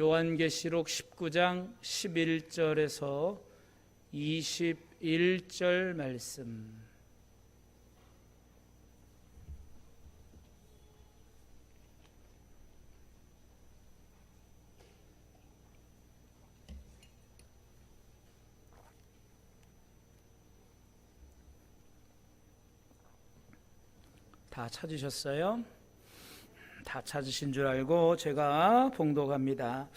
요한계시록 19장 11절에서 21절 말씀. 다 찾으셨어요? 다 찾으신 줄 알고 제가 봉독합니다.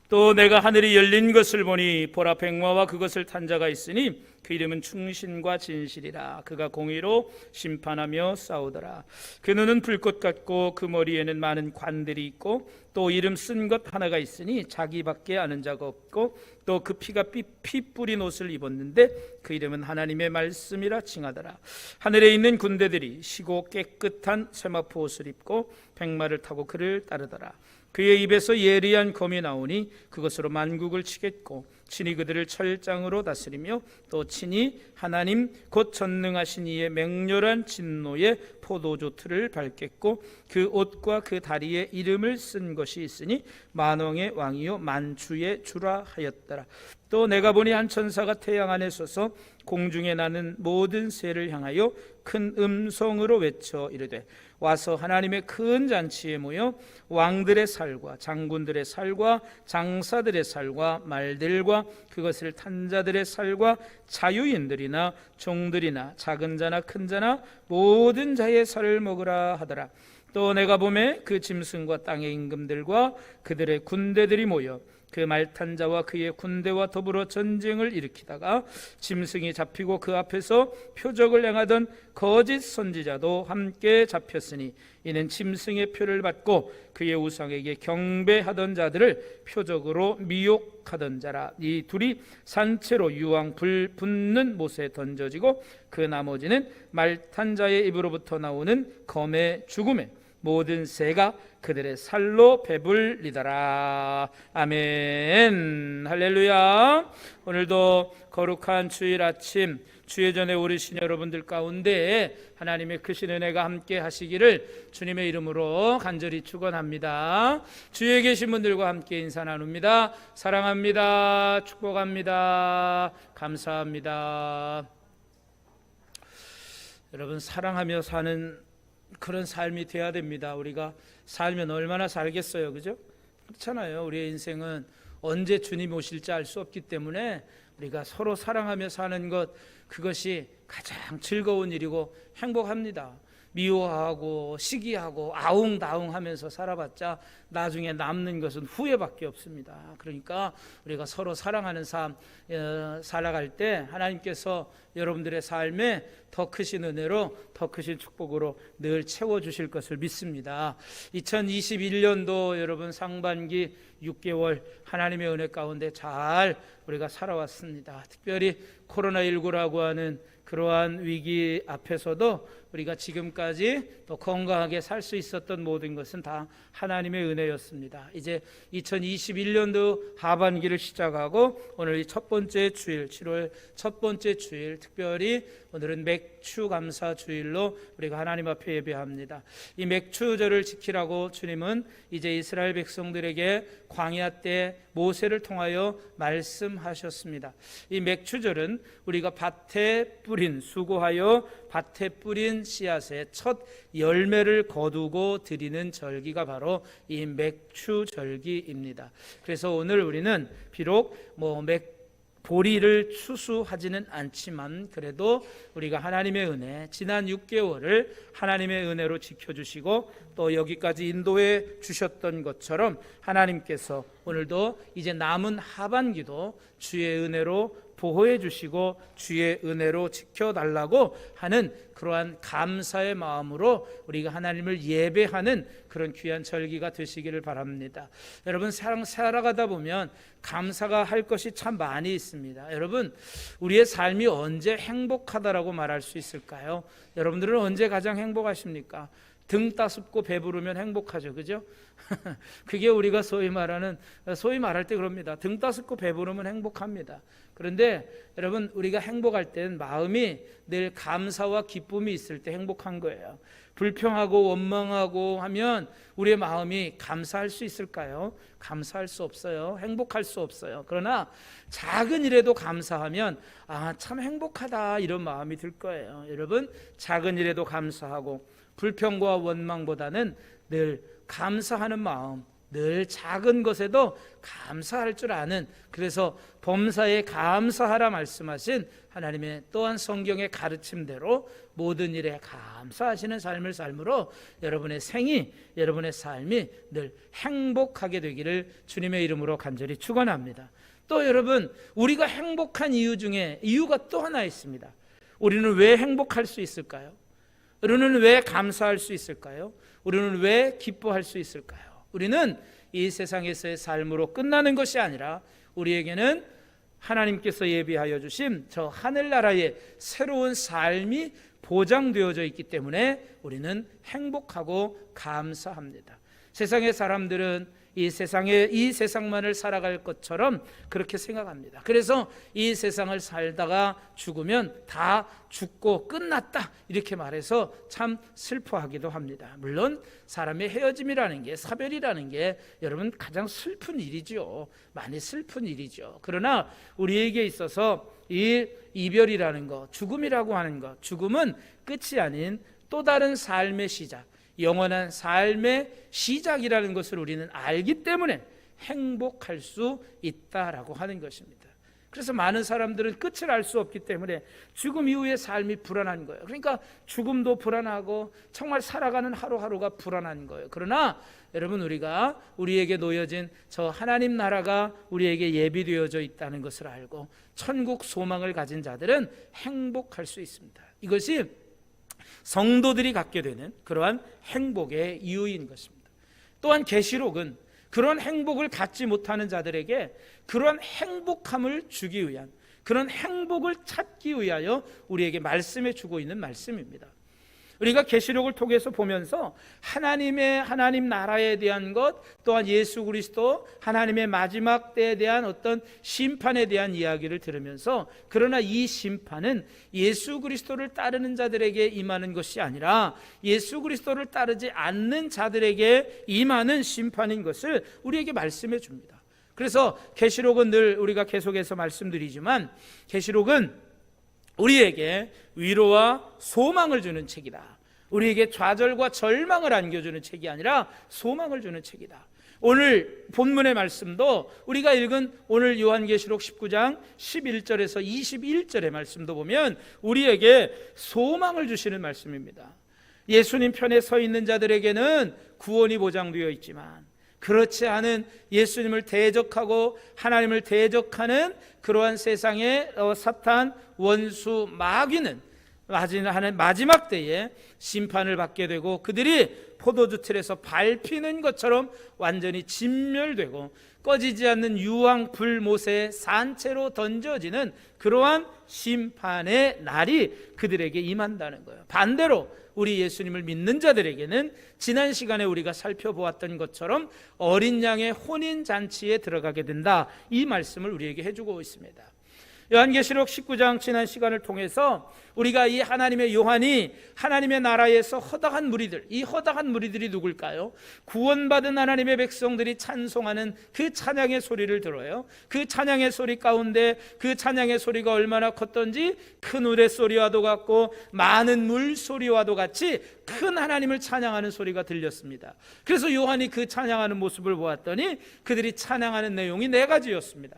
또 내가 하늘이 열린 것을 보니 보라 백마와 그것을 탄 자가 있으니 그 이름은 충신과 진실이라. 그가 공의로 심판하며 싸우더라. 그 눈은 불꽃 같고 그 머리에는 많은 관들이 있고 또 이름 쓴 것 하나가 있으니 자기밖에 아는 자가 없고 또 그 피가 피 뿌린 옷을 입었는데 그 이름은 하나님의 말씀이라 칭하더라. 하늘에 있는 군대들이 시고 깨끗한 세마포 옷을 입고 백마를 타고 그를 따르더라. 그의 입에서 예리한 검이 나오니 그것으로 만국을 치겠고 친히 그들을 철장으로 다스리며 또 친히 하나님 곧 전능하신 이의 맹렬한 진노의 포도주 틀을 밟겠고 그 옷과 그 다리에 이름을 쓴 것이 있으니 만왕의 왕이요 만주의 주라 하였더라. 또 내가 보니 한 천사가 태양 안에 서서 공중에 나는 모든 새를 향하여 큰 음성으로 외쳐 이르되 와서 하나님의 큰 잔치에 모여 왕들의 살과 장군들의 살과 장사들의 살과 말들과 그것을 탄 자들의 살과 자유인들이나 종들이나 작은 자나 큰 자나 모든 자의 살을 먹으라 하더라. 또 내가 보매 그 짐승과 땅의 임금들과 그들의 군대들이 모여 그 말탄 자와 그의 군대와 더불어 전쟁을 일으키다가 짐승이 잡히고 그 앞에서 표적을 행하던 거짓 선지자도 함께 잡혔으니 이는 짐승의 표를 받고 그의 우상에게 경배하던 자들을 표적으로 미혹하던 자라. 이 둘이 산채로 유황 불 붙는 못에 던져지고 그 나머지는 말탄 자의 입으로부터 나오는 검의 죽음에 모든 새가 그들의 살로 배불리더라. 아멘. 할렐루야. 오늘도 거룩한 주일 아침 주의 전에 오르신 여러분들 가운데 하나님의 크신 은혜가 함께 하시기를 주님의 이름으로 간절히 축원합니다. 주위에 계신 분들과 함께 인사 나눕니다. 사랑합니다. 축복합니다. 감사합니다. 여러분, 사랑하며 사는 그런 삶이 돼야 됩니다. 우리가 살면 얼마나 살겠어요, 그죠? 그렇잖아요. 우리의 인생은 언제 주님 오실지 알 수 없기 때문에 우리가 서로 사랑하며 사는 것, 그것이 가장 즐거운 일이고 행복합니다. 미워하고 시기하고 아웅다웅하면서 살아봤자 나중에 남는 것은 후회밖에 없습니다. 그러니까 우리가 서로 사랑하는 삶 살아갈 때 하나님께서 여러분들의 삶에 더 크신 은혜로 더 크신 축복으로 늘 채워주실 것을 믿습니다. 2021년도 여러분 상반기 6개월 하나님의 은혜 가운데 잘 우리가 살아왔습니다. 특별히 코로나19라고 하는 그러한 위기 앞에서도 우리가 지금까지 또 건강하게 살 수 있었던 모든 것은 다 하나님의 은혜였습니다. 이제 2021년도 하반기를 시작하고 오늘 첫 번째 주일, 7월 첫 번째 주일, 특별히 오늘은 맥추 감사 주일로 우리가 하나님 앞에 예배합니다. 이 맥추절을 지키라고 주님은 이제 이스라엘 백성들에게 광야 때 모세를 통하여 말씀하셨습니다. 이 맥추절은 우리가 밭에 뿌린, 수고하여 밭에 뿌린 씨앗의 첫 열매를 거두고 드리는 절기가 바로 이 맥추절기입니다. 그래서 오늘 우리는 비록 보리를 추수하지는 않지만 그래도 우리가 하나님의 은혜, 지난 6개월을 하나님의 은혜로 지켜주시고 또 여기까지 인도해 주셨던 것처럼 하나님께서 오늘도 이제 남은 하반기도 주의 은혜로 보호해 주시고 주의 은혜로 지켜달라고 하는 그러한 감사의 마음으로 우리가 하나님을 예배하는 그런 귀한 절기가 되시기를 바랍니다. 여러분, 살아가다 보면 감사가 할 것이 참 많이 있습니다. 여러분, 우리의 삶이 언제 행복하다라고 말할 수 있을까요? 여러분들은 언제 가장 행복하십니까? 등 따숩고 배부르면 행복하죠. 그죠? 그게 우리가 소위 말할 때 그럽니다. 등 따숩고 배부르면 행복합니다. 그런데 여러분, 우리가 행복할 땐 마음이 늘 감사와 기쁨이 있을 때 행복한 거예요. 불평하고 원망하고 하면 우리의 마음이 감사할 수 있을까요? 감사할 수 없어요. 행복할 수 없어요. 그러나 작은 일에도 감사하면 참 행복하다, 이런 마음이 들 거예요. 여러분, 작은 일에도 감사하고 불평과 원망보다는 늘 감사하는 마음, 늘 작은 것에도 감사할 줄 아는, 그래서 범사에 감사하라 말씀하신 하나님의 또한 성경의 가르침대로 모든 일에 감사하시는 삶을 삶으로 여러분의 생이, 여러분의 삶이 늘 행복하게 되기를 주님의 이름으로 간절히 축원합니다. 또 여러분, 우리가 행복한 이유 중에 이유가 또 하나 있습니다. 우리는 왜 행복할 수 있을까요? 우리는 왜 감사할 수 있을까요? 우리는 왜 기뻐할 수 있을까요? 우리는 이 세상에서의 삶으로 끝나는 것이 아니라 우리에게는 하나님께서 예비하여 주신 저 하늘나라의 새로운 삶이 보장되어져 있기 때문에 우리는 행복하고 감사합니다. 세상의 사람들은 이 세상만을 살아갈 것처럼 그렇게 생각합니다. 그래서 이 세상을 살다가 죽으면 다 죽고 끝났다, 이렇게 말해서 참 슬퍼하기도 합니다. 물론 사람의 헤어짐이라는 게, 사별이라는 게 여러분 가장 슬픈 일이죠. 많이 슬픈 일이죠. 그러나 우리에게 있어서 이 이별이라는 것, 죽음이라고 하는 것, 죽음은 끝이 아닌 또 다른 삶의 시작, 영원한 삶의 시작이라는 것을 우리는 알기 때문에 행복할 수 있다라고 하는 것입니다. 그래서 많은 사람들은 끝을 알 수 없기 때문에 죽음 이후의 삶이 불안한 거예요. 그러니까 죽음도 불안하고 정말 살아가는 하루하루가 불안한 거예요. 그러나 여러분, 우리에게 놓여진 저 하나님 나라가 우리에게 예비되어져 있다는 것을 알고 천국 소망을 가진 자들은 행복할 수 있습니다. 이것이 성도들이 갖게 되는 그러한 행복의 이유인 것입니다. 또한 계시록은 그런 행복을 갖지 못하는 자들에게 그런 행복함을 주기 위한, 그런 행복을 찾기 위하여 우리에게 말씀해 주고 있는 말씀입니다. 우리가 계시록을 통해서 보면서 하나님 나라에 대한 것, 또한 예수 그리스도 하나님의 마지막 때에 대한 어떤 심판에 대한 이야기를 들으면서, 그러나 이 심판은 예수 그리스도를 따르는 자들에게 임하는 것이 아니라 예수 그리스도를 따르지 않는 자들에게 임하는 심판인 것을 우리에게 말씀해 줍니다. 그래서 계시록은 늘 우리가 계속해서 말씀드리지만, 계시록은 우리에게 위로와 소망을 주는 책이다. 우리에게 좌절과 절망을 안겨주는 책이 아니라 소망을 주는 책이다. 오늘 본문의 말씀도 우리가 읽은 오늘 요한계시록 19장 11절에서 21절의 말씀도 보면 우리에게 소망을 주시는 말씀입니다. 예수님 편에 서 있는 자들에게는 구원이 보장되어 있지만, 그렇지 않은 예수님을 대적하고 하나님을 대적하는 그러한 세상의 사탄, 원수, 마귀는 마지막 때에 심판을 받게 되고 그들이 포도주 틀에서 밟히는 것처럼 완전히 진멸되고 꺼지지 않는 유황 불못에 산채로 던져지는 그러한 심판의 날이 그들에게 임한다는 거예요. 반대로 우리 예수님을 믿는 자들에게는 지난 시간에 우리가 살펴보았던 것처럼 어린 양의 혼인잔치에 들어가게 된다, 이 말씀을 우리에게 해주고 있습니다. 요한계시록 19장 지난 시간을 통해서 우리가 이 하나님의 요한이 하나님의 나라에서 허다한 무리들, 이 허다한 무리들이 누굴까요? 구원받은 하나님의 백성들이 찬송하는 그 찬양의 소리를 들어요. 그 찬양의 소리 가운데 그 찬양의 소리가 얼마나 컸던지 큰 우레소리와도 같고 많은 물소리와도 같이 큰 하나님을 찬양하는 소리가 들렸습니다. 그래서 요한이 그 찬양하는 모습을 보았더니 그들이 찬양하는 내용이 네 가지였습니다.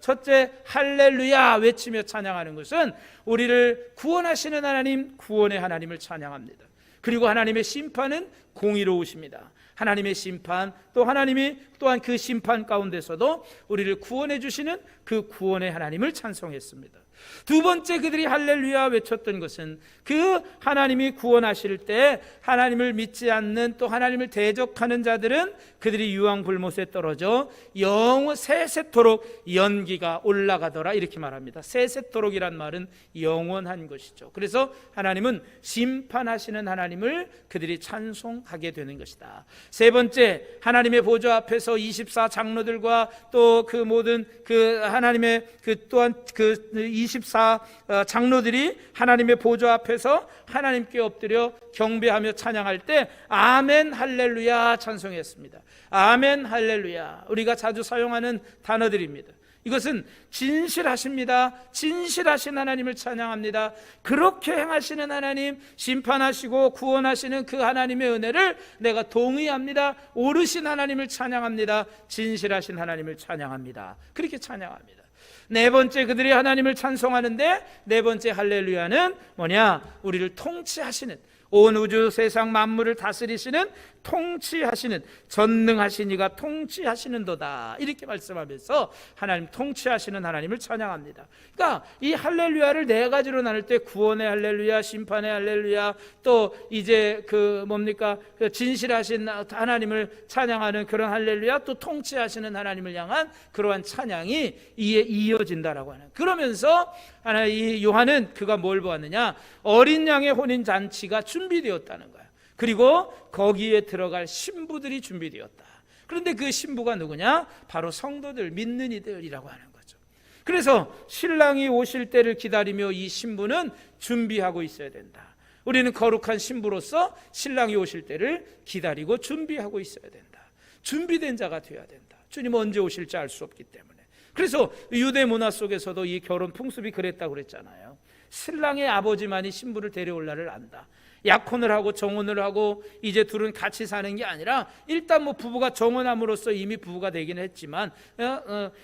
첫째 할렐루야 외치며 찬양하는 것은 우리를 구원하시는 하나님, 구원의 하나님을 찬양합니다. 그리고 하나님의 심판은 공의로우십니다. 하나님의 심판, 또 하나님이 또한 그 심판 가운데서도 우리를 구원해 주시는 그 구원의 하나님을 찬송했습니다. 두 번째 그들이 할렐루야 외쳤던 것은 그 하나님이 구원하실 때 하나님을 믿지 않는, 또 하나님을 대적하는 자들은 그들이 유황불못에 떨어져 세세토록 연기가 올라가더라, 이렇게 말합니다. 세세토록이란 말은 영원한 것이죠. 그래서 하나님은 심판하시는 하나님을 그들이 찬송하게 되는 것이다. 세 번째, 하나님의 보좌 앞에서 24 장로들과 또 그 모든 그 하나님의 그 또한 그 24 장로들이 하나님의 보좌 앞에서 하나님께 엎드려 경배하며 찬양할 때 아멘 할렐루야 찬송했습니다. 아멘 할렐루야, 우리가 자주 사용하는 단어들입니다. 이것은 진실하십니다. 진실하신 하나님을 찬양합니다. 그렇게 행하시는 하나님, 심판하시고 구원하시는 그 하나님의 은혜를 내가 동의합니다. 오르신 하나님을 찬양합니다. 진실하신 하나님을 찬양합니다. 그렇게 찬양합니다. 네 번째, 그들이 하나님을 찬송하는데 네 번째 할렐루야는 뭐냐? 우리를 통치하시는, 온 우주 세상 만물을 다스리시는, 통치하시는, 전능하신 이가 통치하시는도다, 이렇게 말씀하면서 하나님 통치하시는 하나님을 찬양합니다. 그러니까 이 할렐루야를 네 가지로 나눌 때 구원의 할렐루야, 심판의 할렐루야, 또 이제 그 뭡니까, 그 진실하신 하나님을 찬양하는 그런 할렐루야, 또 통치하시는 하나님을 향한 그러한 찬양이 이에 이어진다라고 하는. 그러면서 이 요한은 그가 뭘 보았느냐? 어린 양의 혼인 잔치가 준비되었다는 거야. 그리고 거기에 들어갈 신부들이 준비되었다. 그런데 그 신부가 누구냐? 바로 성도들, 믿는 이들이라고 하는 거죠. 그래서 신랑이 오실 때를 기다리며 이 신부는 준비하고 있어야 된다. 우리는 거룩한 신부로서 신랑이 오실 때를 기다리고 준비하고 있어야 된다. 준비된 자가 되어야 된다. 주님 언제 오실지 알 수 없기 때문에. 그래서 유대 문화 속에서도 이 결혼 풍습이 그랬다고 그랬잖아요. 신랑의 아버지만이 신부를 데려올 날을 안다. 약혼을 하고 정혼을 하고 이제 둘은 같이 사는 게 아니라 일단 뭐 부부가 정혼함으로써 이미 부부가 되긴 했지만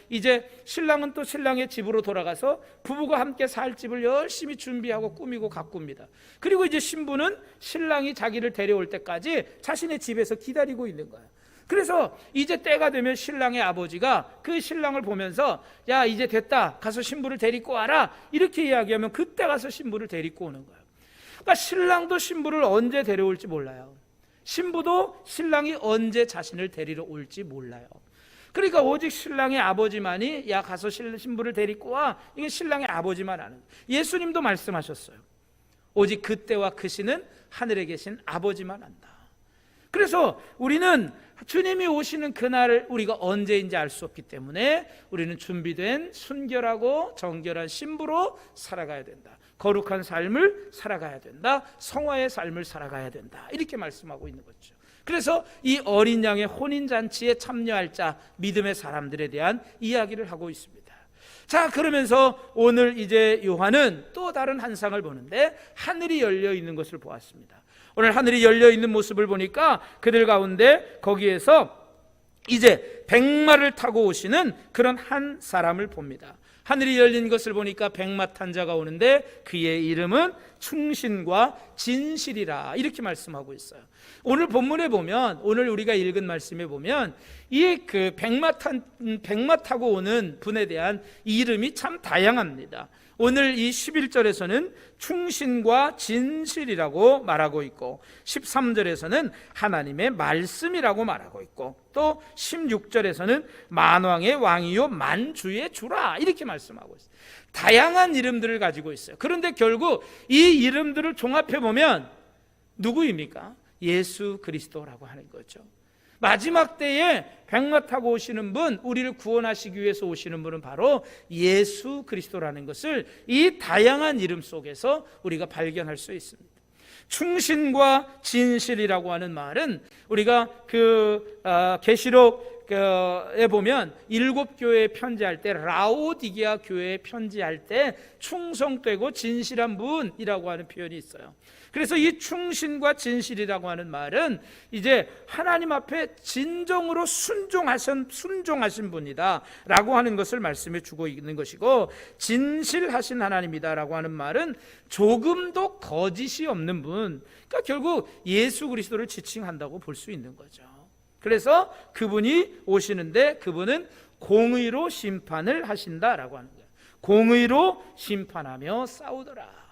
이제 신랑은 또 신랑의 집으로 돌아가서 부부가 함께 살 집을 열심히 준비하고 꾸미고 가꿉니다. 그리고 이제 신부는 신랑이 자기를 데려올 때까지 자신의 집에서 기다리고 있는 거예요. 그래서 이제 때가 되면 신랑의 아버지가 그 신랑을 보면서 야 이제 됐다, 가서 신부를 데리고 와라, 이렇게 이야기하면 그때 가서 신부를 데리고 오는 거예요. 그러니까 신랑도 신부를 언제 데려올지 몰라요. 신부도 신랑이 언제 자신을 데리러 올지 몰라요. 그러니까 오직 신랑의 아버지만이 야 가서 신부를 데리고 와, 이게 신랑의 아버지만 아는. 예수님도 말씀하셨어요. 오직 그때와 그 시는 하늘에 계신 아버지만 안다. 그래서 우리는 주님이 오시는 그날을 우리가 언제인지 알 수 없기 때문에 우리는 준비된 순결하고 정결한 신부로 살아가야 된다. 거룩한 삶을 살아가야 된다. 성화의 삶을 살아가야 된다. 이렇게 말씀하고 있는 거죠. 그래서 이 어린 양의 혼인잔치에 참여할 자, 믿음의 사람들에 대한 이야기를 하고 있습니다. 자, 그러면서 오늘 이제 요한은 또 다른 한 상을 보는데 하늘이 열려 있는 것을 보았습니다. 오늘 하늘이 열려 있는 모습을 보니까 그들 가운데 거기에서 이제 백마를 타고 오시는 그런 한 사람을 봅니다. 하늘이 열린 것을 보니까 백마 탄 자가 오는데 그의 이름은 충신과 진실이라, 이렇게 말씀하고 있어요. 오늘 본문에 보면, 오늘 우리가 읽은 말씀에 보면 이 그 백마 타고 오는 분에 대한 이름이 참 다양합니다. 오늘 이 11절에서는 충신과 진실이라고 말하고 있고 13절에서는 하나님의 말씀이라고 말하고 있고 또 16절에서는 만왕의 왕이요 만주의 주라, 이렇게 말씀하고 있어요. 다양한 이름들을 가지고 있어요. 그런데 결국 이 이름들을 종합해 보면 누구입니까? 예수 그리스도라고 하는 거죠. 마지막 때에 백마 타고 오시는 분, 우리를 구원하시기 위해서 오시는 분은 바로 예수 그리스도라는 것을 이 다양한 이름 속에서 우리가 발견할 수 있습니다. 충신과 진실이라고 하는 말은 우리가 그 계시록 에 보면 7교회에 편지할 때, 라오디게아 교회에 편지할 때 충성되고 진실한 분이라고 하는 표현이 있어요. 그래서 이 충신과 진실이라고 하는 말은 이제 하나님 앞에 진정으로 순종하신 분이다 라고 하는 것을 말씀해 주고 있는 것이고, 진실하신 하나님이다 라고 하는 말은 조금도 거짓이 없는 분, 그러니까 결국 예수 그리스도를 지칭한다고 볼 수 있는 거죠. 그래서 그분이 오시는데 그분은 공의로 심판을 하신다라고 하는 거예요. 공의로 심판하며 싸우더라.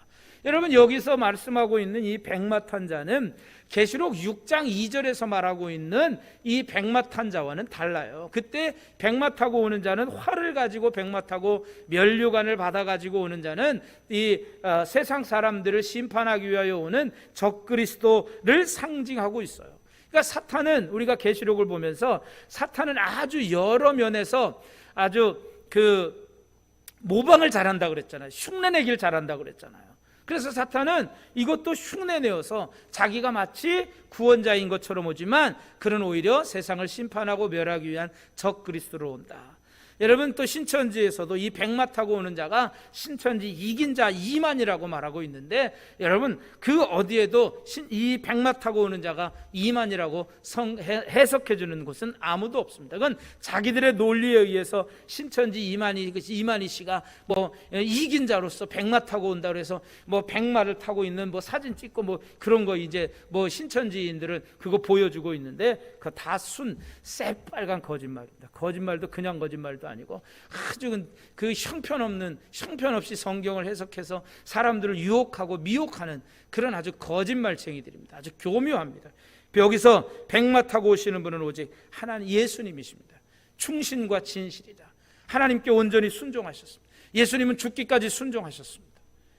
여러분, 여기서 말씀하고 있는 이 백마탄 자는 계시록 6장 2절에서 말하고 있는 이 백마탄 자와는 달라요. 그때 백마 타고 오는 자는 활을 가지고, 백마 타고 면류관을 받아 가지고 오는 자는 이 세상 사람들을 심판하기 위하여 오는 적그리스도를 상징하고 있어요. 그러니까 사탄은, 우리가 계시록을 보면서 사탄은 아주 여러 면에서 아주 모방을 잘한다 그랬잖아요. 흉내내기를 잘한다 그랬잖아요. 그래서 사탄은 이것도 흉내내어서 자기가 마치 구원자인 것처럼 오지만 그는 오히려 세상을 심판하고 멸하기 위한 적그리스도로 온다. 여러분, 또 신천지에서도 이 백마 타고 오는 자가 신천지 이긴 자 이만이라고 말하고 있는데, 여러분, 그 어디에도 이 백마 타고 오는 자가 이만이라고 해석해 주는 곳은 아무도 없습니다. 그건 자기들의 논리에 의해서 신천지 이만희 씨가 뭐 이긴 자로서 백마 타고 온다 그래서 뭐 백마를 타고 있는 뭐 사진 찍고 뭐 그런 거 이제 뭐 신천지인들은 그거 보여주고 있는데, 그거 다 새빨간 거짓말입니다. 거짓말도 그냥 거짓말도 아니고 아주 그 형편없이 성경을 해석해서 사람들을 유혹하고 미혹하는 그런 아주 거짓말쟁이들입니다. 아주 교묘합니다. 여기서 백마 타고 오시는 분은 오직 하나님 예수님이십니다. 충신과 진실이다. 하나님께 온전히 순종하셨습니다. 예수님은 죽기까지 순종하셨습니다.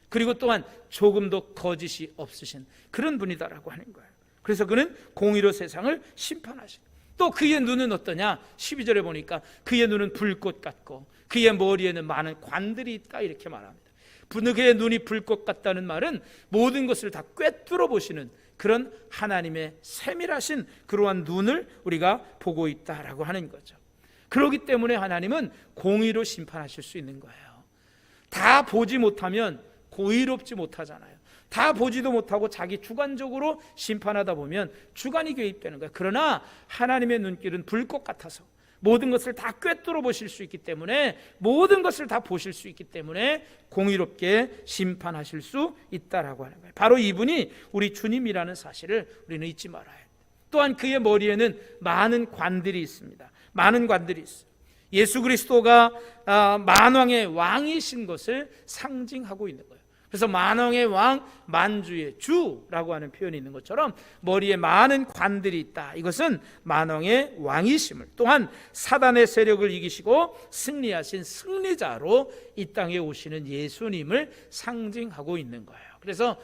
그리고 또한 조금도 거짓이 없으신 그런 분이다라고 하는 거예요. 그래서 그는 공의로 세상을 심판하십니다. 또 그의 눈은 어떠냐? 12절에 보니까 그의 눈은 불꽃 같고 그의 머리에는 많은 관들이 있다, 이렇게 말합니다. 그의 눈이 불꽃 같다는 말은 모든 것을 다 꿰뚫어 보시는 그런 하나님의 세밀하신 그러한 눈을 우리가 보고 있다라고 하는 거죠. 그렇기 때문에 하나님은 공의로 심판하실 수 있는 거예요. 다 보지 못하면 고의롭지 못하잖아요. 다 보지도 못하고 자기 주관적으로 심판하다 보면 주관이 개입되는 거예요. 그러나 하나님의 눈길은 불꽃 같아서 모든 것을 다 꿰뚫어 보실 수 있기 때문에, 모든 것을 다 보실 수 있기 때문에 공의롭게 심판하실 수 있다라고 하는 거예요. 바로 이분이 우리 주님이라는 사실을 우리는 잊지 말아야 해요. 또한 그의 머리에는 많은 관들이 있습니다. 많은 관들이 있어요. 예수 그리스도가 만왕의 왕이신 것을 상징하고 있는 거예요. 그래서 만왕의 왕, 만주의 주라고 하는 표현이 있는 것처럼 머리에 많은 관들이 있다. 이것은 만왕의 왕이심을, 또한 사단의 세력을 이기시고 승리하신 승리자로 이 땅에 오시는 예수님을 상징하고 있는 거예요. 그래서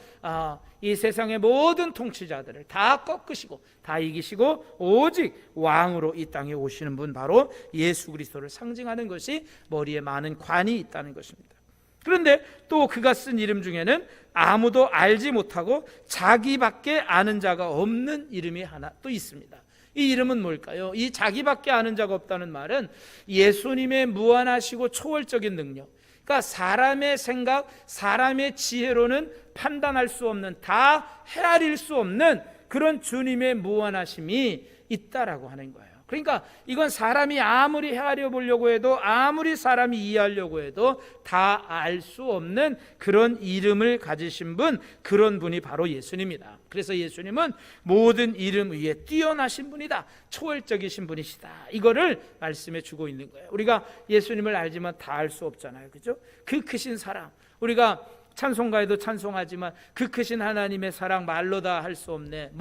이 세상의 모든 통치자들을 다 꺾으시고 다 이기시고 오직 왕으로 이 땅에 오시는 분, 바로 예수 그리스도를 상징하는 것이 머리에 많은 관이 있다는 것입니다. 그런데 또 그가 쓴 이름 중에는 아무도 알지 못하고 자기밖에 아는 자가 없는 이름이 하나 또 있습니다. 이 이름은 뭘까요? 이 자기밖에 아는 자가 없다는 말은 예수님의 무한하시고 초월적인 능력, 그러니까 사람의 생각, 사람의 지혜로는 판단할 수 없는, 다 헤아릴 수 없는 그런 주님의 무한하심이 있다라고 하는 거예요. 그러니까 이건 사람이 아무리 헤아려 보려고 해도, 아무리 사람이 이해하려고 해도 다 알 수 없는 그런 이름을 가지신 분, 그런 분이 바로 예수님이다. 그래서 예수님은 모든 이름 위에 뛰어나신 분이다, 초월적이신 분이시다, 이거를 말씀해 주고 있는 거예요. 우리가 예수님을 알지만 다 알 수 없잖아요, 그죠? 그 크신 사랑, 우리가 찬송가에도 찬송하지만 그 크신 하나님의 사랑 말로 다 할 수 없네,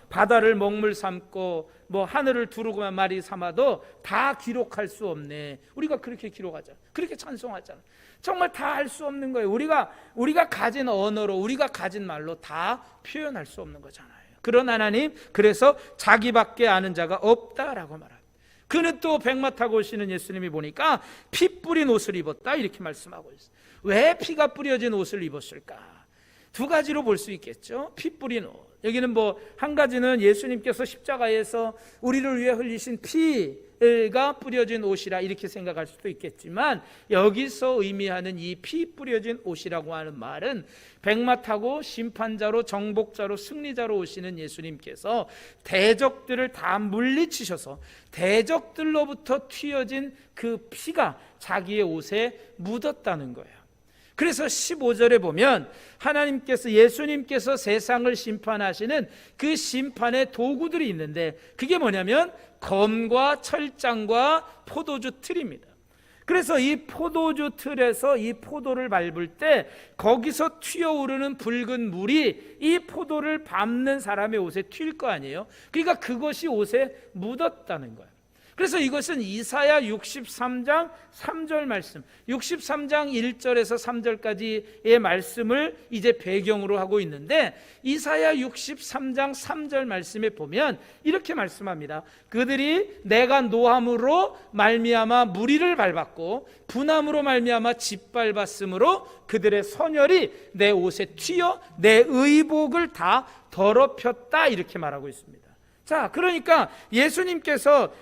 바다를 먹물 삼고 하늘을 두루만 마리 삼아도 다 기록할 수 없네, 우리가 그렇게 기록하잖아, 그렇게 찬송하잖아. 정말 다 할 수 없는 거예요. 우리가 가진 언어로, 우리가 가진 말로 다 표현할 수 없는 거잖아요. 그런 하나님, 그래서 자기밖에 아는 자가 없다라고 말합니다. 그는 또 백마 타고 오시는 예수님이 보니까 피 뿌린 옷을 입었다, 이렇게 말씀하고 있어요. 왜 피가 뿌려진 옷을 입었을까? 두 가지로 볼 수 있겠죠. 피 뿌린 옷, 여기는 뭐 한 가지는 예수님께서 십자가에서 우리를 위해 흘리신 피가 뿌려진 옷이라 이렇게 생각할 수도 있겠지만, 여기서 의미하는 이 피 뿌려진 옷이라고 하는 말은 백마 타고 심판자로 정복자로 승리자로 오시는 예수님께서 대적들을 다 물리치셔서 대적들로부터 튀어진 그 피가 자기의 옷에 묻었다는 거예요. 그래서 15절에 보면 하나님께서, 예수님께서 세상을 심판하시는 그 심판의 도구들이 있는데, 그게 뭐냐면 검과 철장과 포도주 틀입니다. 그래서 이 포도주 틀에서 이 포도를 밟을 때 거기서 튀어오르는 붉은 물이 이 포도를 밟는 사람의 옷에 튈 거 아니에요. 그러니까 그것이 옷에 묻었다는 거예요. 그래서 이것은 이사야 63장 3절 말씀, 63장 1절에서 3절까지의 말씀을 이제 배경으로 하고 있는데, 이사야 63장 3절 말씀에 보면 이렇게 말씀합니다. 그들이 내가 노함으로 말미암아 무리를 밟았고 분함으로 말미암아 짓밟았으므로 그들의 선혈이 내 옷에 튀어 내 의복을 다 더럽혔다, 이렇게 말하고 있습니다. 자, 그러니까 예수님께서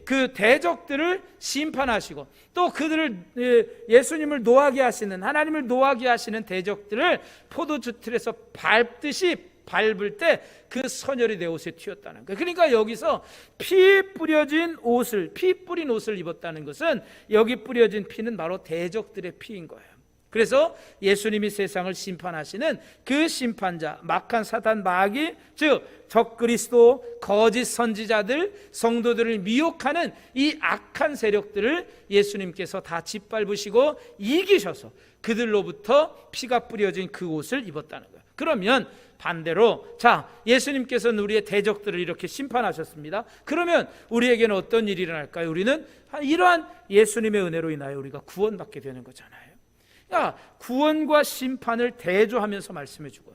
그 대적들을 심판하시고 또 그들을, 예수님을 노하게 하시는, 하나님을 노하게 하시는 대적들을 포도주 틀에서 밟듯이 밟을 때 그 선혈이 내 옷에 튀었다는 거예요. 그러니까 여기서 피 뿌려진 옷을, 피 뿌린 옷을 입었다는 것은, 여기 뿌려진 피는 바로 대적들의 피인 거예요. 그래서 예수님이 세상을 심판하시는 그 심판자, 막한 사단 마귀, 즉 적그리스도, 거짓 선지자들, 성도들을 미혹하는 이 악한 세력들을 예수님께서 다 짓밟으시고 이기셔서 그들로부터 피가 뿌려진 그 옷을 입었다는 거예요. 그러면 반대로, 자, 예수님께서는 우리의 대적들을 이렇게 심판하셨습니다. 그러면 우리에게는 어떤 일이 일어날까요? 우리는 이러한 예수님의 은혜로 인하여 우리가 구원받게 되는 거잖아요. 구원과 심판을 대조하면서 말씀해 주고요.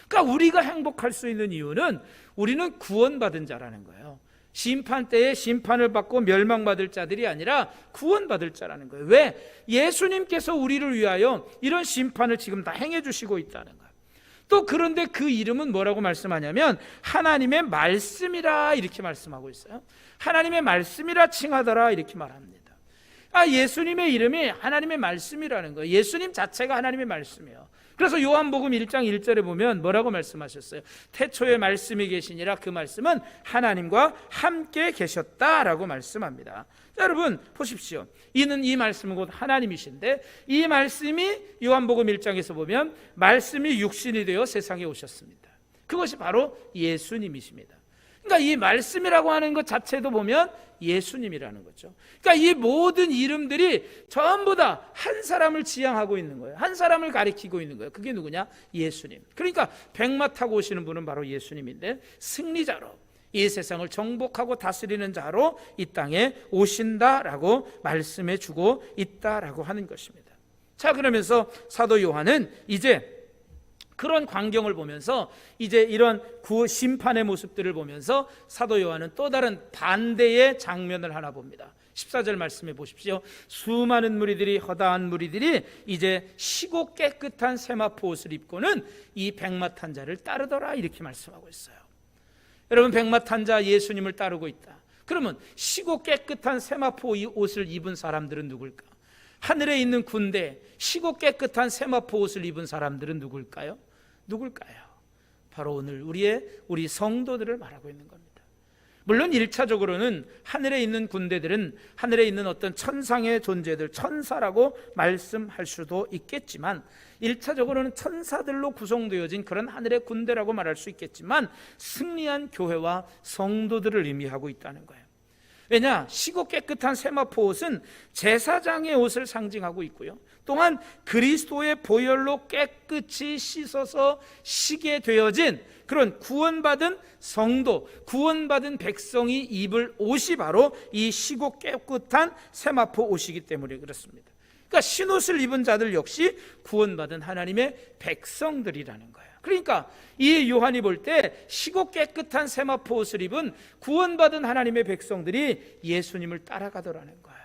그러니까 우리가 행복할 수 있는 이유는 우리는 구원받은 자라는 거예요. 심판 때에 심판을 받고 멸망받을 자들이 아니라 구원받을 자라는 거예요. 왜? 예수님께서 우리를 위하여 이런 심판을 지금 다 행해 주시고 있다는 거예요. 또 그런데 그 이름은 뭐라고 말씀하냐면 하나님의 말씀이라, 이렇게 말씀하고 있어요. 하나님의 말씀이라 칭하더라, 이렇게 말합니다. 예수님의 이름이 하나님의 말씀이라는 거예요. 예수님 자체가 하나님의 말씀이에요. 그래서 요한복음 1장 1절에 보면 뭐라고 말씀하셨어요? 태초에 말씀이 계시니라, 그 말씀은 하나님과 함께 계셨다라고 말씀합니다. 자, 여러분 보십시오. 이 말씀은 곧 하나님이신데, 이 말씀이 요한복음 1장에서 보면 말씀이 육신이 되어 세상에 오셨습니다. 그것이 바로 예수님이십니다. 그러니까 이 말씀이라고 하는 것 자체도 보면 예수님이라는 거죠. 그러니까 이 모든 이름들이 전부 다 한 사람을 지향하고 있는 거예요. 한 사람을 가리키고 있는 거예요. 그게 누구냐? 예수님. 그러니까 백마 타고 오시는 분은 바로 예수님인데, 승리자로 이 세상을 정복하고 다스리는 자로 이 땅에 오신다라고 말씀해 주고 있다라고 하는 것입니다. 자, 그러면서 사도 요한은 이제 그런 광경을 보면서, 이제 이런 심판의 모습들을 보면서 사도 요한은 또 다른 반대의 장면을 하나 봅니다. 14절 말씀해 보십시오. 수많은 무리들이, 허다한 무리들이 이제 시고 깨끗한 세마포 옷을 입고는 이 백마 탄 자를 따르더라, 이렇게 말씀하고 있어요. 여러분, 백마 탄 자 예수님을 따르고 있다. 그러면 시고 깨끗한 세마포 옷을 입은 사람들은 누굴까? 하늘에 있는 군대, 시고 깨끗한 세마포 옷을 입은 사람들은 누굴까요? 바로 오늘 우리 성도들을 말하고 있는 겁니다. 물론 1차적으로는 하늘에 있는 군대들은 하늘에 있는 어떤 천상의 존재들, 천사라고 말씀할 수도 있겠지만, 1차적으로는 천사들로 구성되어진 그런 하늘의 군대라고 말할 수 있겠지만, 승리한 교회와 성도들을 의미하고 있다는 거예요. 왜냐? 시고 깨끗한 세마포 옷은 제사장의 옷을 상징하고 있고요, 또한 그리스도의 보혈로 깨끗이 씻어서 시게 되어진 그런 구원받은 성도, 구원받은 백성이 입을 옷이 바로 이 시고 깨끗한 세마포 옷이기 때문에 그렇습니다. 그러니까 흰옷을 입은 자들 역시 구원받은 하나님의 백성들이라는 거예요. 그러니까 이 요한이 볼 때 시고 깨끗한 세마포 옷을 입은 구원받은 하나님의 백성들이 예수님을 따라가더라는 거예요.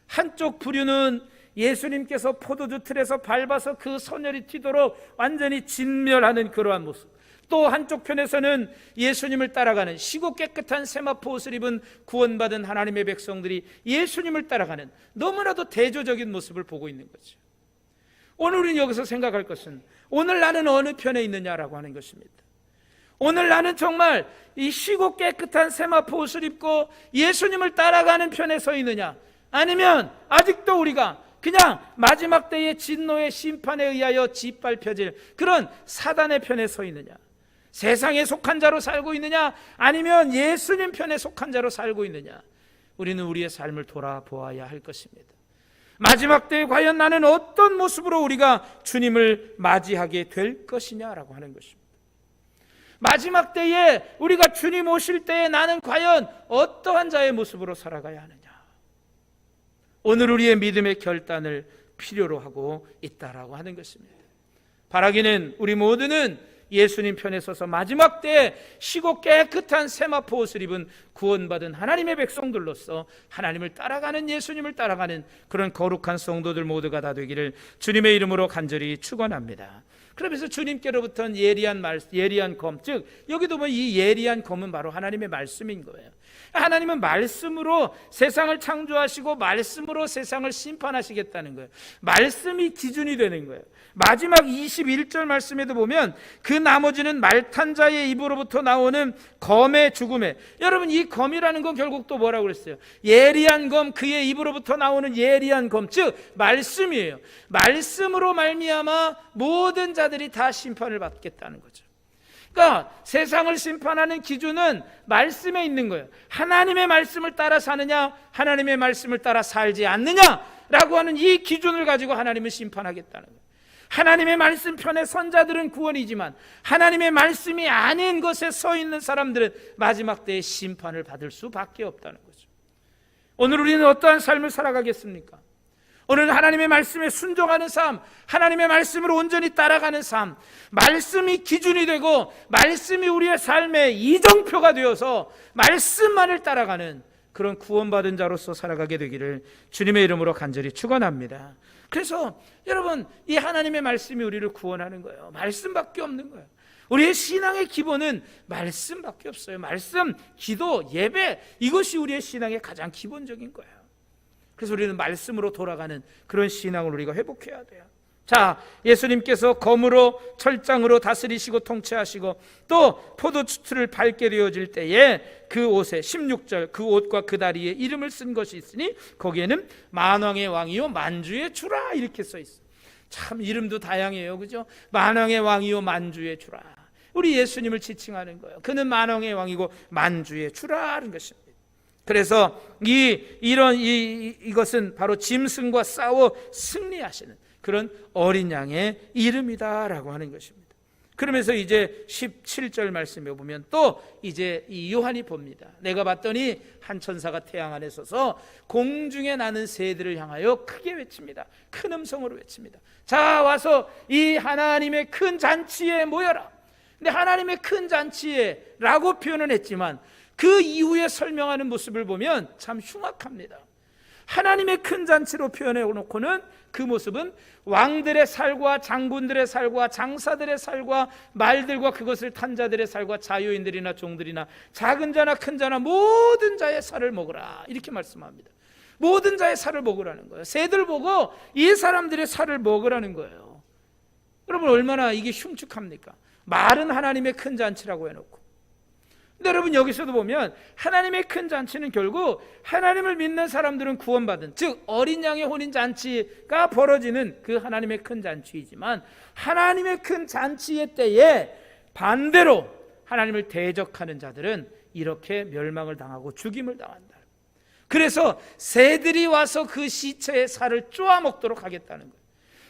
한쪽 부류는 예수님께서 포도주 틀에서 밟아서 그 선혈이 튀도록 완전히 진멸하는 그러한 모습, 또 한쪽 편에서는 예수님을 따라가는 시고 깨끗한 세마포 옷을 입은 구원받은 하나님의 백성들이 예수님을 따라가는 너무나도 대조적인 모습을 보고 있는 거죠. 오늘 우리는 여기서 생각할 것은 오늘 나는 어느 편에 있느냐라고 하는 것입니다. 오늘 나는 정말 이 시고 깨끗한 세마포 옷을 입고 예수님을 따라가는 편에 서 있느냐, 아니면 아직도 우리가 그냥 마지막 때의 진노의 심판에 의하여 짓밟혀질 그런 사단의 편에 서 있느냐, 세상에 속한 자로 살고 있느냐, 아니면 예수님 편에 속한 자로 살고 있느냐, 우리는 우리의 삶을 돌아보아야 할 것입니다. 마지막 때에 과연 나는 어떤 모습으로 우리가 주님을 맞이하게 될 것이냐라고 하는 것입니다. 마지막 때에 우리가 주님 오실 때에 나는 과연 어떠한 자의 모습으로 살아가야 하느냐, 오늘 우리의 믿음의 결단을 필요로 하고 있다라고 하는 것입니다. 바라기는 우리 모두는 예수님 편에 서서 마지막 때에 시고 깨끗한 세마포 옷을 입은 구원받은 하나님의 백성들로서 하나님을 따라가는, 예수님을 따라가는 그런 거룩한 성도들 모두가 다 되기를 주님의 이름으로 간절히 축원합니다. 그러면서 주님께로부터는 예리한 검, 즉 여기도 보면 이 예리한 검은 바로 하나님의 말씀인 거예요. 하나님은 말씀으로 세상을 창조하시고 말씀으로 세상을 심판하시겠다는 거예요. 말씀이 기준이 되는 거예요. 마지막 21절 말씀에도 보면 그 나머지는 말탄 자의 입으로부터 나오는 검의 죽음에, 여러분 이 검이라는 건 결국 또 뭐라고 그랬어요? 예리한 검, 그의 입으로부터 나오는 예리한 검, 즉 말씀이에요. 말씀으로 말미암아 모든 자들이 다 심판을 받겠다는 거죠. 그러니까 세상을 심판하는 기준은 말씀에 있는 거예요. 하나님의 말씀을 따라 사느냐, 하나님의 말씀을 따라 살지 않느냐라고 하는 이 기준을 가지고 하나님은 심판하겠다는 거예요. 하나님의 말씀 편에 선 자들은 구원이지만 하나님의 말씀이 아닌 것에 서 있는 사람들은 마지막 때의 심판을 받을 수밖에 없다는 거죠. 오늘 우리는 어떠한 삶을 살아가겠습니까? 오늘 하나님의 말씀에 순종하는 삶, 하나님의 말씀을 온전히 따라가는 삶, 말씀이 기준이 되고 말씀이 우리의 삶의 이정표가 되어서 말씀만을 따라가는 그런 구원받은 자로서 살아가게 되기를 주님의 이름으로 간절히 축원합니다. 그래서 여러분, 이 하나님의 말씀이 우리를 구원하는 거예요. 말씀밖에 없는 거예요. 우리의 신앙의 기본은 말씀밖에 없어요. 말씀, 기도, 예배, 이것이 우리의 신앙의 가장 기본적인 거예요. 그래서 우리는 말씀으로 돌아가는 그런 신앙을 우리가 회복해야 돼요. 자, 예수님께서 검으로 철장으로 다스리시고 통치하시고 또 포도주틀을 밟게 되어질 때에 그 옷에 16절 그 옷과 그 다리에 이름을 쓴 것이 있으니 거기에는 만왕의 왕이요 만주의 주라 이렇게 써 있어요. 참 이름도 다양해요, 그죠? 만왕의 왕이요 만주의 주라. 우리 예수님을 지칭하는 거예요. 그는 만왕의 왕이고 만주의 주라는 것입니다. 그래서 이것은 바로 짐승과 싸워 승리하시는 그런 어린 양의 이름이다라고 하는 것입니다. 그러면서 이제 17절 말씀에 보면 또 이제 이 요한이 봅니다. 내가 봤더니 한 천사가 태양 안에 서서 공중에 나는 새들을 향하여 크게 외칩니다. 큰 음성으로 외칩니다. 자, 와서 이 하나님의 큰 잔치에 모여라. 근데 하나님의 큰 잔치에 라고 표현은 했지만 그 이후에 설명하는 모습을 보면 참 흉악합니다. 하나님의 큰 잔치로 표현해 놓고는 그 모습은 왕들의 살과 장군들의 살과 장사들의 살과 말들과 그것을 탄 자들의 살과 자유인들이나 종들이나 작은 자나 큰 자나 모든 자의 살을 먹으라 이렇게 말씀합니다. 모든 자의 살을 먹으라는 거예요. 새들 보고 이 사람들의 살을 먹으라는 거예요. 여러분 얼마나 이게 흉측합니까? 말은 하나님의 큰 잔치라고 해놓고, 근데 여러분 여기서도 보면 하나님의 큰 잔치는 결국 하나님을 믿는 사람들은 구원받은, 즉 어린 양의 혼인 잔치가 벌어지는 그 하나님의 큰 잔치이지만 하나님의 큰 잔치의 때에 반대로 하나님을 대적하는 자들은 이렇게 멸망을 당하고 죽임을 당한다. 그래서 새들이 와서 그 시체의 살을 쪼아먹도록 하겠다는 거예요.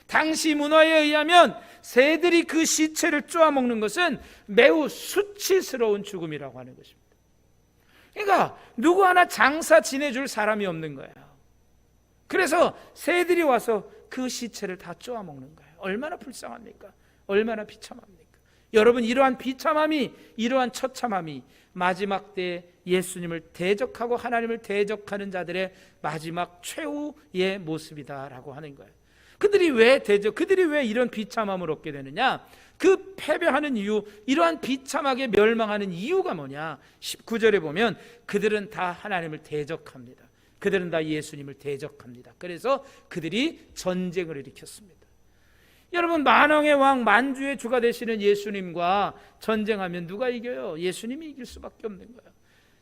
당시 문화에 의하면 새들이 그 시체를 쪼아먹는 것은 매우 수치스러운 죽음이라고 하는 것입니다. 그러니까 누구 하나 장사 지내줄 사람이 없는 거예요. 그래서 새들이 와서 그 시체를 다 쪼아먹는 거예요. 얼마나 불쌍합니까? 얼마나 비참합니까? 여러분 이러한 비참함이, 이러한 처참함이 마지막 때 예수님을 대적하고 하나님을 대적하는 자들의 마지막 최후의 모습이다라고 하는 거예요. 그들이 왜 이런 비참함을 얻게 되느냐? 그 패배하는 이유, 이러한 비참하게 멸망하는 이유가 뭐냐? 19절에 보면 그들은 다 하나님을 대적합니다. 그들은 다 예수님을 대적합니다. 그래서 그들이 전쟁을 일으켰습니다. 여러분, 만왕의 왕, 만주의 주가 되시는 예수님과 전쟁하면 누가 이겨요? 예수님이 이길 수밖에 없는 거예요.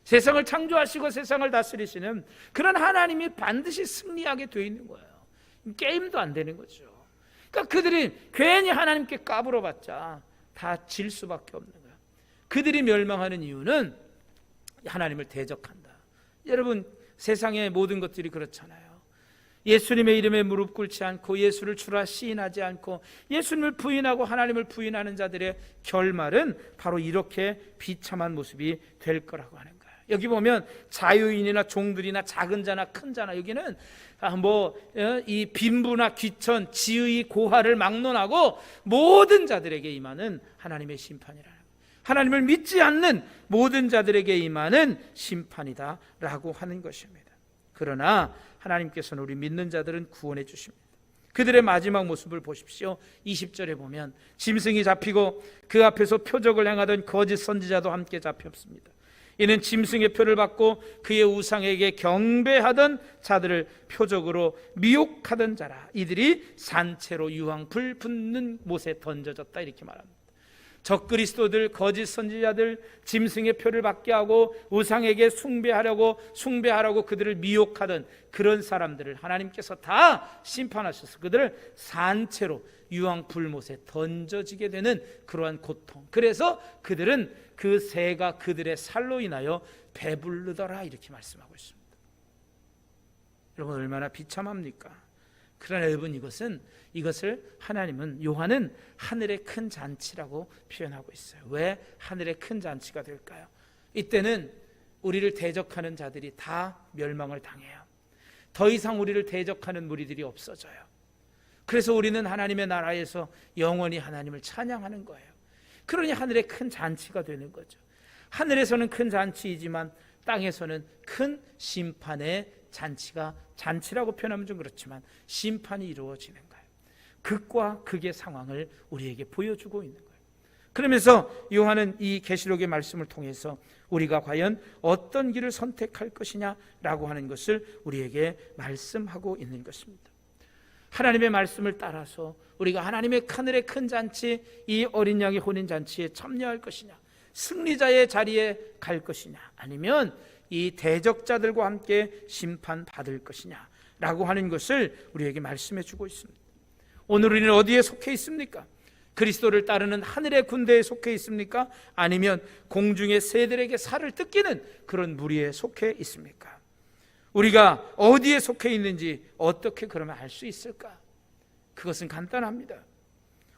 세상을 창조하시고 세상을 다스리시는 그런 하나님이 반드시 승리하게 되어 있는 거예요. 게임도 안 되는 거죠. 그러니까 그들이 괜히 하나님께 까불어봤자 다 질 수밖에 없는 거예요. 그들이 멸망하는 이유는 하나님을 대적한다. 여러분, 세상의 모든 것들이 그렇잖아요. 예수님의 이름에 무릎 꿇지 않고 예수를 주라 시인하지 않고 예수님을 부인하고 하나님을 부인하는 자들의 결말은 바로 이렇게 비참한 모습이 될 거라고 하는 거예요. 여기 보면 자유인이나 종들이나 작은 자나 큰 자나, 여기는 이 빈부나 귀천, 지의, 고하를 막론하고 모든 자들에게 임하는 하나님의 심판이라는 거예요. 하나님을 믿지 않는 모든 자들에게 임하는 심판이다라고 하는 것입니다. 그러나 하나님께서는 우리 믿는 자들은 구원해 주십니다. 그들의 마지막 모습을 보십시오. 20절에 보면 짐승이 잡히고 그 앞에서 표적을 행하던 거짓 선지자도 함께 잡혔습니다. 이는 짐승의 표를 받고 그의 우상에게 경배하던 자들을 표적으로 미혹하던 자라. 이들이 산채로 유황 불 붙는 못에 던져졌다, 이렇게 말합니다. 적그리스도들, 거짓 선지자들, 짐승의 표를 받게 하고 우상에게 숭배하라고 그들을 미혹하던 그런 사람들을 하나님께서 다 심판하셔서 그들을 산채로 유황 불못에 던져지게 되는 그러한 고통, 그래서 그들은 그 새가 그들의 살로 인하여 배부르더라, 이렇게 말씀하고 있습니다. 여러분, 얼마나 비참합니까? 그러나 여러분, 이것을 하나님은, 요한은 하늘의 큰 잔치라고 표현하고 있어요. 왜 하늘의 큰 잔치가 될까요? 이때는 우리를 대적하는 자들이 다 멸망을 당해요. 더 이상 우리를 대적하는 무리들이 없어져요. 그래서 우리는 하나님의 나라에서 영원히 하나님을 찬양하는 거예요. 그러니 하늘의 큰 잔치가 되는 거죠. 하늘에서는 큰 잔치이지만 땅에서는 큰 심판의 잔치라고 표현하면 좀 그렇지만 심판이 이루어지는 거예요. 극과 극의 상황을 우리에게 보여주고 있는 거예요. 그러면서 요한은 이 계시록의 말씀을 통해서 우리가 과연 어떤 길을 선택할 것이냐라고 하는 것을 우리에게 말씀하고 있는 것입니다. 하나님의 말씀을 따라서 우리가 하나님의 하늘의 큰 잔치, 이 어린 양의 혼인 잔치에 참여할 것이냐, 승리자의 자리에 갈 것이냐, 아니면 이 대적자들과 함께 심판받을 것이냐라고 하는 것을 우리에게 말씀해 주고 있습니다. 오늘 우리는 어디에 속해 있습니까? 그리스도를 따르는 하늘의 군대에 속해 있습니까? 아니면 공중의 새들에게 살을 뜯기는 그런 무리에 속해 있습니까? 우리가 어디에 속해 있는지 어떻게 그러면 알 수 있을까? 그것은 간단합니다.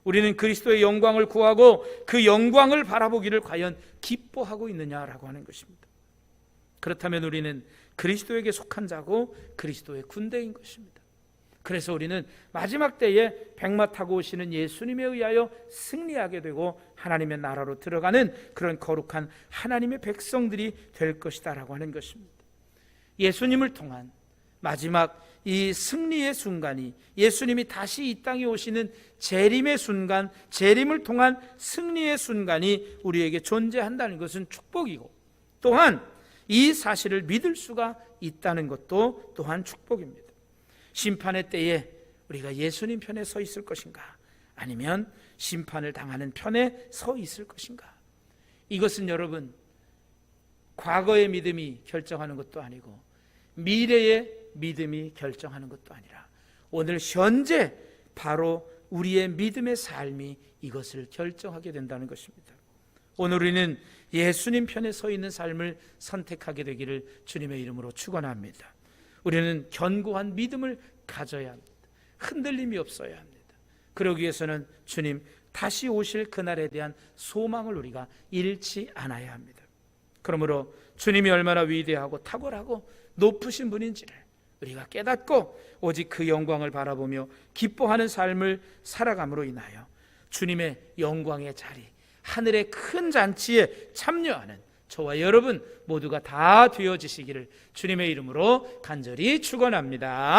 우리는 그리스도의 영광을 구하고 그 영광을 바라보기를 과연 기뻐하고 있느냐라고 하는 것입니다. 그렇다면 우리는 그리스도에게 속한 자고 그리스도의 군대인 것입니다. 그래서 우리는 마지막 때에 백마 타고 오시는 예수님에 의하여 승리하게 되고 하나님의 나라로 들어가는 그런 거룩한 하나님의 백성들이 될 것이다 라고 하는 것입니다. 예수님을 통한 마지막 이 승리의 순간이, 예수님이 다시 이 땅에 오시는 재림의 순간, 재림을 통한 승리의 순간이 우리에게 존재한다는 것은 축복이고, 또한 이 사실을 믿을 수가 있다는 것도 또한 축복입니다. 심판의 때에 우리가 예수님 편에 서 있을 것인가, 아니면 심판을 당하는 편에 서 있을 것인가? 이것은 여러분, 과거의 믿음이 결정하는 것도 아니고 미래의 믿음이 결정하는 것도 아니라 오늘 현재 바로 우리의 믿음의 삶이 이것을 결정하게 된다는 것입니다. 오늘 우리는 예수님 편에 서 있는 삶을 선택하게 되기를 주님의 이름으로 축원합니다. 우리는 견고한 믿음을 가져야 합니다. 흔들림이 없어야 합니다. 그러기 위해서는 주님 다시 오실 그날에 대한 소망을 우리가 잃지 않아야 합니다. 그러므로 주님이 얼마나 위대하고 탁월하고 높으신 분인지를 우리가 깨닫고 오직 그 영광을 바라보며 기뻐하는 삶을 살아감으로 인하여 주님의 영광의 자리, 하늘의 큰 잔치에 참여하는 저와 여러분 모두가 다 되어지시기를 주님의 이름으로 간절히 축원합니다.